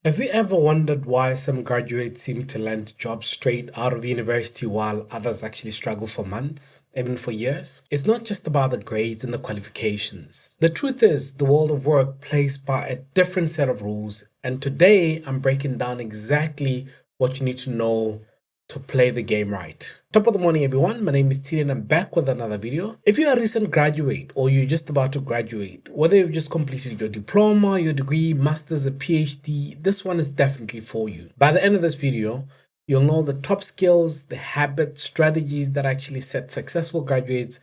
Have you ever wondered why some graduates seem to land jobs straight out of university while others actually struggle for months, even for years? It's not just about the grades and the qualifications. The truth is, the world of work plays by a different set of rules, and today I'm breaking down exactly what you need to know to play the game right. Top of the morning, everyone. My name is Tshidi and I'm back with another video. If you're a recent graduate or you're just about to graduate, whether you've just completed your diploma, your degree, master's, a PhD, this one is definitely for you. By the end of this video, you'll know the top skills, the habits, strategies that actually set successful graduates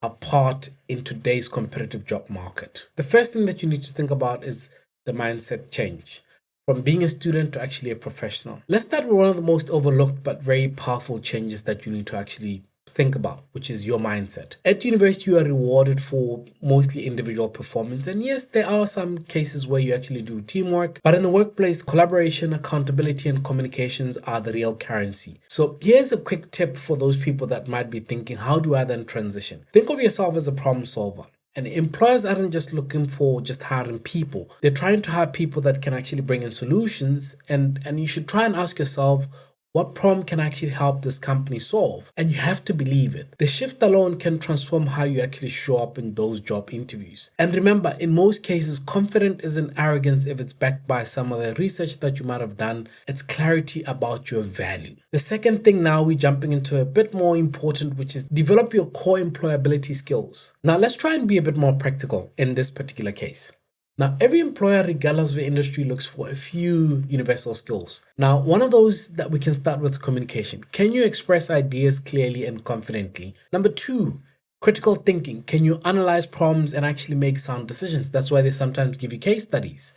apart in today's competitive job market. The first thing that you need to think about is the mindset change from being a student to actually a professional. Let's start with one of the most overlooked but very powerful changes that you need to actually think about, which is your mindset. At university, you are rewarded for mostly individual performance. And yes, there are some cases where you actually do teamwork, but in the workplace, collaboration, accountability, and communications are the real currency. So here's a quick tip for those people that might be thinking, how do I then transition? Think of yourself as a problem solver. And employers aren't just looking for just hiring people. They're trying to hire people that can actually bring in solutions. And you should try and ask yourself, what problem can actually help this company solve? And you have to believe it. The shift alone can transform how you actually show up in those job interviews. And remember, in most cases, confidence isn't arrogance if it's backed by some of the research that you might have done. It's clarity about your value. The second thing now we're jumping into a bit more important, which is develop your core employability skills. Now let's try and be a bit more practical in this particular case. Now, every employer, regardless of the industry, looks for a few universal skills. Now, one of those that we can start with communication. Can you express ideas clearly and confidently? Number two, critical thinking. Can you analyze problems and actually make sound decisions? That's why they sometimes give you case studies.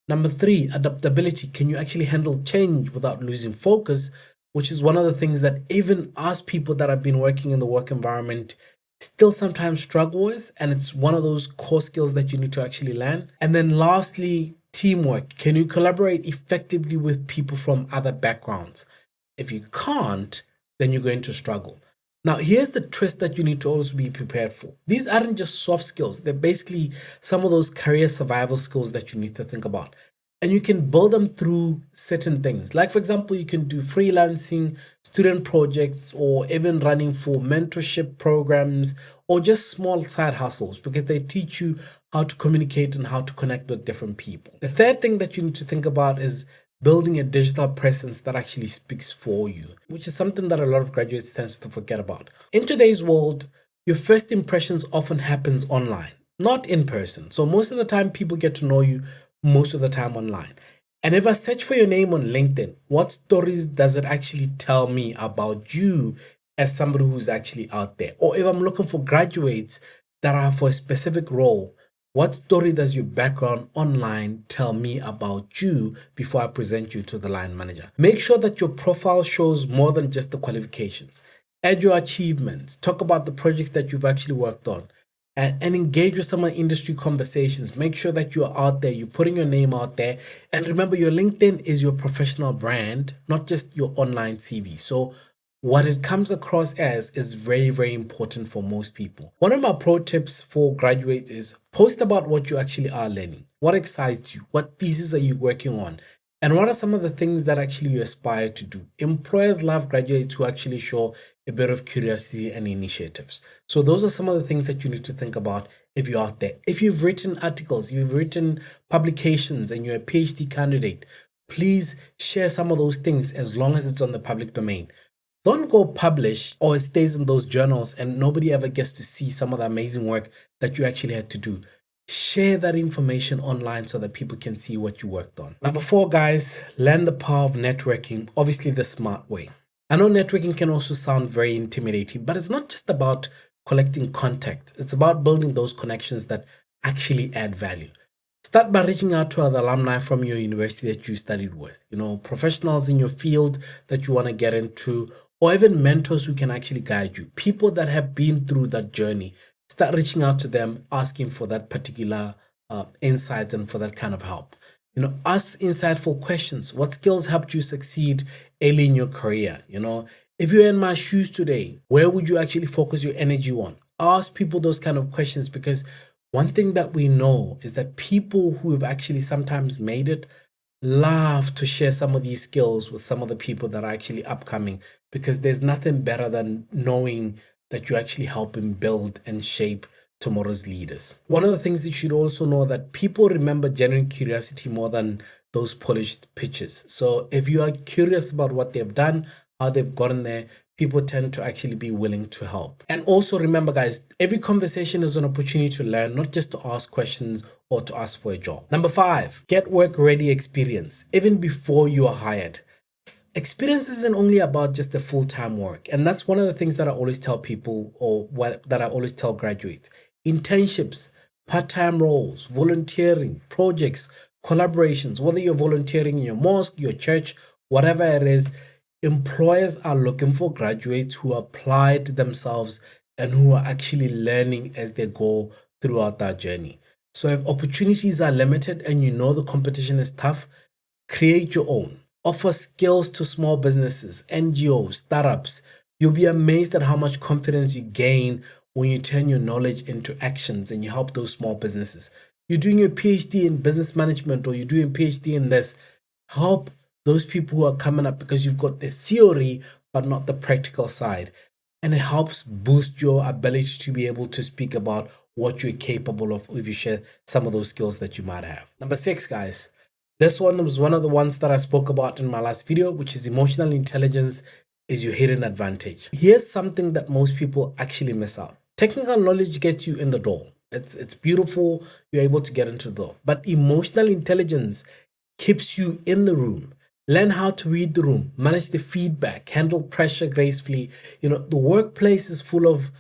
Number three, adaptability. Can you actually handle change without losing focus? Which is one of the things that even us people that have been working in the work environment still sometimes struggle with, and it's one of those core skills that you need to actually learn. And then lastly, teamwork. Can you collaborate effectively with people from other backgrounds? If you can't, then you're going to struggle. Now, here's the twist that you need to always be prepared for. These aren't just soft skills. They're basically some of those career survival skills that you need to think about. And you can build them through certain things. Like, for example, you can do freelancing, student projects, or even running for mentorship programs, or just small side hustles, because they teach you how to communicate and how to connect with different people. The third thing that you need to think about is building a digital presence that actually speaks for you, which is something that a lot of graduates tend to forget about. In today's world, your first impressions often happens online, not in person. So most of the time, people get to know you most of the time online. And if I search for your name on LinkedIn, what stories does it actually tell me about you as somebody who's actually out there? Or if I'm looking for graduates that are for a specific role, what story does your background online tell me about you before I present you to the line manager? Make sure that your profile shows more than just the qualifications. Add your achievements. Talk about the projects that you've actually worked on. And engage with some of the industry conversations. Make sure that you're out there, you're putting your name out there. And remember, your LinkedIn is your professional brand, not just your online CV. So what it comes across as is very, very important for most people. One of my pro tips for graduates is post about what you actually are learning. What excites you? What thesis are you working on? And what are some of the things that actually you aspire to do? Employers love graduates who actually show a bit of curiosity and initiatives. So those are some of the things that you need to think about if you're out there. If you've written articles, you've written publications, and you're a PhD candidate, please share some of those things as long as it's on the public domain. Don't go publish or it stays in those journals and nobody ever gets to see some of the amazing work that you actually had to do. Share that information online so that people can see what you worked on. Number four, guys, learn the power of networking, obviously the smart way. I know networking can also sound very intimidating, but it's not just about collecting contacts. It's about building those connections that actually add value. Start by reaching out to other alumni from your university that you studied with, professionals in your field that you want to get into, or even mentors who can actually guide you, people that have been through that journey. Start reaching out to them, asking for that particular insight and for that kind of help. Ask insightful questions. What skills helped you succeed early in your career? If you're in my shoes today, where would you actually focus your energy on? Ask people those kind of questions, because one thing that we know is that people who have actually sometimes made it love to share some of these skills with some of the people that are actually upcoming, because there's nothing better than knowing that you're actually helping build and shape tomorrow's leaders. One of the things you should also know that people remember genuine curiosity more than those polished pitches. So if you are curious about what they've done, how they've gotten there, people tend to actually be willing to help. And also remember, guys, every conversation is an opportunity to learn, not just to ask questions or to ask for a job. Number 5, get work ready experience, even before you are hired. Experience isn't only about just the full-time work. And that's one of the things that I always tell people, or that I always tell graduates. Internships, part-time roles, volunteering, projects, collaborations, whether you're volunteering in your mosque, your church, whatever it is, employers are looking for graduates who applied themselves and who are actually learning as they go throughout that journey. So if opportunities are limited and you know the competition is tough, create your own. Offer skills to small businesses, NGOs, startups. You'll be amazed at how much confidence you gain when you turn your knowledge into actions and you help those small businesses. You're doing your PhD in business management, or you're doing a PhD in this. Help those people who are coming up, because you've got the theory but not the practical side. And it helps boost your ability to be able to speak about what you're capable of if you share some of those skills that you might have. Number 6, guys. This one was one of the ones that I spoke about in my last video, which is emotional intelligence is your hidden advantage. Here's something that most people actually miss out. Technical knowledge gets you in the door. It's beautiful. You're able to get into the door. But emotional intelligence keeps you in the room. Learn how to read the room, manage the feedback, handle pressure gracefully. The workplace is full of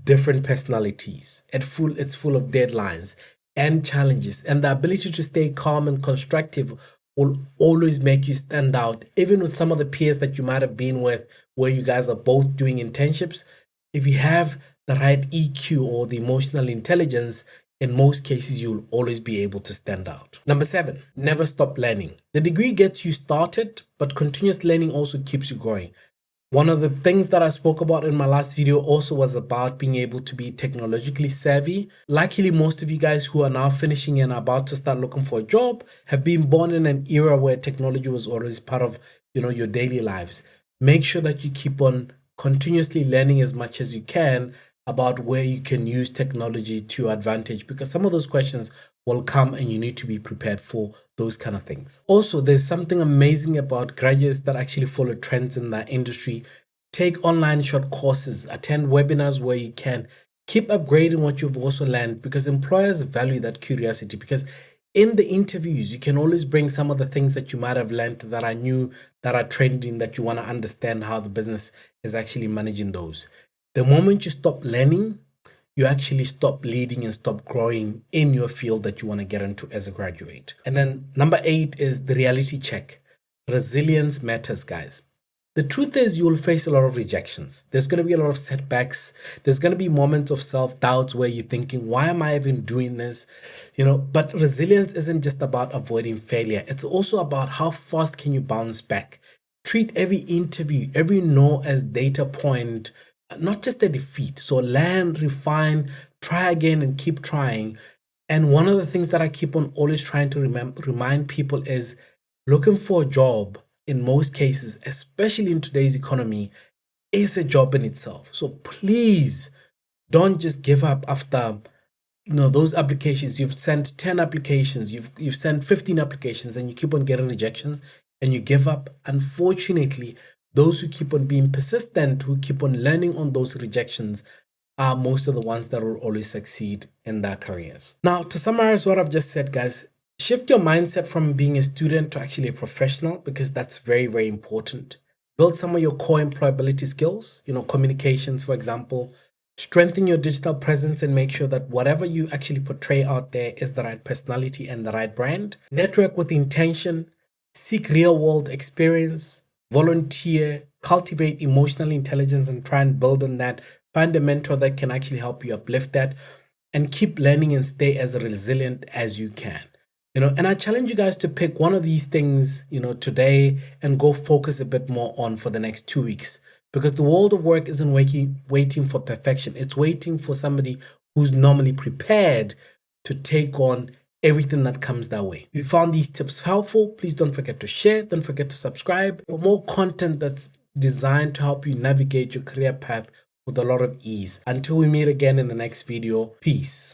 different personalities. It's full of deadlines and challenges, and the ability to stay calm and constructive will always make you stand out, even with some of the peers that you might have been with where you guys are both doing internships. If you have the right EQ or the emotional intelligence, in most cases you'll always be able to stand out. Number 7, never stop learning. The degree gets you started, but continuous learning also keeps you growing. One of the things that I spoke about in my last video also was about being able to be technologically savvy. Luckily, most of you guys who are now finishing and are about to start looking for a job have been born in an era where technology was always part of, your daily lives. Make sure that you keep on continuously learning as much as you can about where you can use technology to your advantage, because some of those questions will come and you need to be prepared for those kind of things. Also, there's something amazing about graduates that actually follow trends in that industry. Take online short courses, attend webinars where you can. Keep upgrading what you've also learned, because employers value that curiosity, because in the interviews, you can always bring some of the things that you might have learned that are new, that are trending, that you want to understand how the business is actually managing those. The moment you stop learning, you actually stop leading and stop growing in your field that you want to get into as a graduate. And then number 8 is the reality check. Resilience matters, guys. The truth is you will face a lot of rejections. There's going to be a lot of setbacks. There's going to be moments of self-doubts where you're thinking, why am I even doing this? But resilience isn't just about avoiding failure. It's also about how fast can you bounce back. Treat every interview, every no as data point, not just a defeat. So learn, refine, try again, and keep trying. And one of the things that I keep on always trying to remind people is looking for a job, in most cases, especially in today's economy, is a job in itself. So please don't just give up after those applications. You've sent 10 applications, you've sent 15 applications, and you keep on getting rejections and you give up. Unfortunately, those who keep on being persistent, who keep on learning on those rejections, are most of the ones that will always succeed in their careers. Now, to summarize what I've just said, guys, shift your mindset from being a student to actually a professional, because that's very, very important. Build some of your core employability skills, communications, for example. Strengthen your digital presence and make sure that whatever you actually portray out there is the right personality and the right brand. Network with intention. Seek real-world experience. Volunteer, cultivate emotional intelligence and try and build on that. Find a mentor that can actually help you uplift that, and keep learning and stay as resilient as you can. And I challenge you guys to pick one of these things, today, and go focus a bit more on for the next 2 weeks, because the world of work isn't waiting for perfection. It's waiting for somebody who's normally prepared to take on everything that comes their way. If you found these tips helpful, please don't forget to share, don't forget to subscribe for more content that's designed to help you navigate your career path with a lot of ease. Until we meet again in the next video, peace.